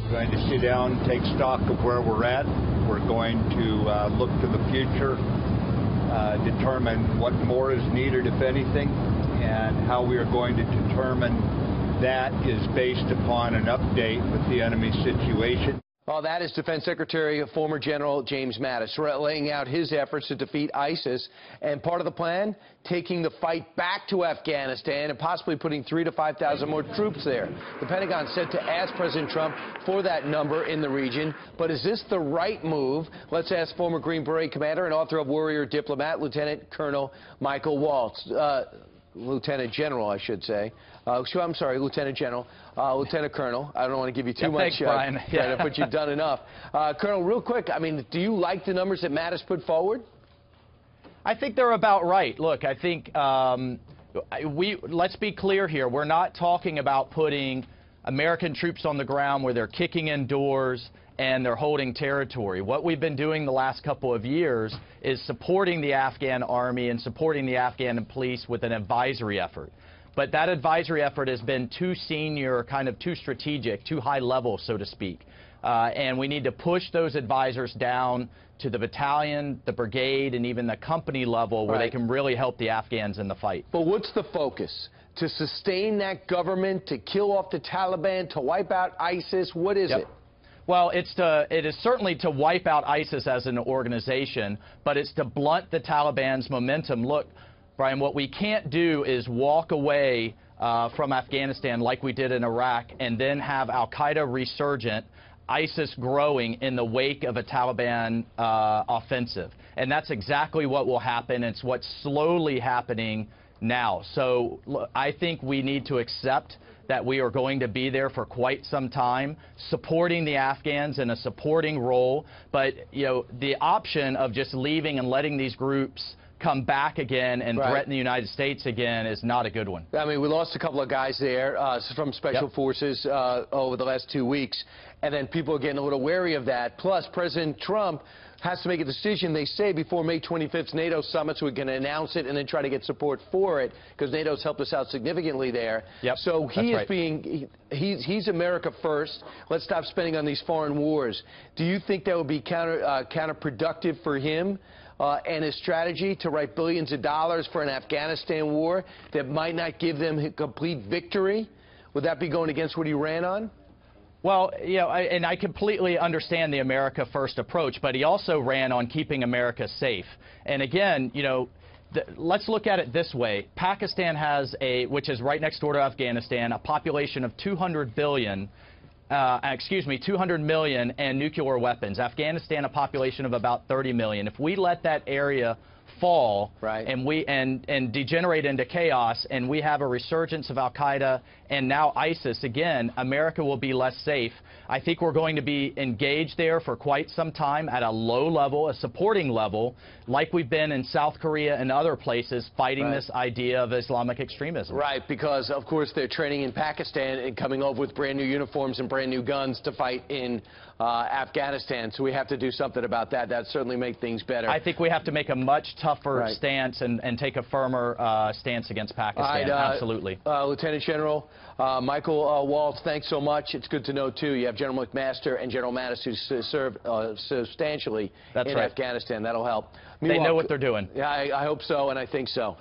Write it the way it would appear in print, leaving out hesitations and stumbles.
We're going to sit down, take stock of where we're at. We're going to look to the future, determine what more is needed, if anything, and how we are going to determine that is based upon an update with the enemy situation. Well, that is Defense Secretary, former General James Mattis, laying out his efforts to defeat ISIS. And part of the plan, taking the fight back to Afghanistan and possibly putting 3,000 to 5,000 more troops there. The Pentagon said to ask President Trump for that number in the region. But is this the right move? Let's ask former Green Beret commander and author of Warrior Diplomat, Lieutenant Colonel Michael Waltz. Lieutenant General, I should say. I'm sorry, Lieutenant General. Lieutenant Colonel. I don't want to give you too much credit, but you've done enough. Colonel, real quick, I mean, do you like the numbers that Mattis put forward? I think they're about right. Look, I think let's be clear here. We're not talking about putting American troops on the ground where they're kicking in doors and they're holding territory. What we've been doing the last couple of years is supporting the Afghan army and supporting the Afghan police with an advisory effort. But that advisory effort has been too senior, kind of too strategic, too high level, so to speak. And we need to push those advisors down to the battalion, the brigade, and even the company level where they can really help the Afghans in the fight. But what's the focus? To sustain that government, to kill off the Taliban, to wipe out ISIS? What is it? Well, it is certainly to wipe out ISIS as an organization, but it's to blunt the Taliban's momentum. Look, Brian, what we can't do is walk away from Afghanistan like we did in Iraq and then have al-Qaeda resurgent, ISIS growing in the wake of a Taliban offensive. And that's exactly what will happen. It's what's slowly happening now. So look, I think we need to accept that we are going to be there for quite some time, supporting the Afghans in a supporting role. But, you know, the option of just leaving and letting these groups come back again and threaten the United States again is not a good one. I mean, we lost a couple of guys there from Special Forces over the last 2 weeks, and then people are getting a little wary of that. Plus, President Trump has to make a decision, they say, before May 25th's NATO summit, so we can announce it and then try to get support for it, because NATO's helped us out significantly there. So he is he's America first. Let's stop spending on these foreign wars. Do you think that would be counterproductive for him and his strategy to write billions of dollars for an Afghanistan war that might not give them a complete victory? Would that be going against what he ran on? Well, you know, and I completely understand the America First approach, but he also ran on keeping America safe. And again, you know, let's look at it this way. Pakistan has which is right next door to Afghanistan, a population of 200 million and nuclear weapons. Afghanistan, a population of about 30 million. If we let that area fall and degenerate into chaos, and we have a resurgence of al-Qaeda and now ISIS again, America will be less safe. I think we're going to be engaged there for quite some time at a low level, a supporting level, like we've been in South Korea and other places fighting this idea of Islamic extremism. Right, because of course they're training in Pakistan and coming over with brand new uniforms and brand new guns to fight in Afghanistan. So we have to do something about that. That certainly make things better. I think we have to make a much tougher stance and take a firmer stance against Pakistan. Absolutely. Lieutenant General Michael Waltz, thanks so much. It's good to know, too, you have General McMaster and General Mattis who served substantially in Afghanistan. That'll help. They know what they're doing. Yeah, I hope so, and I think so.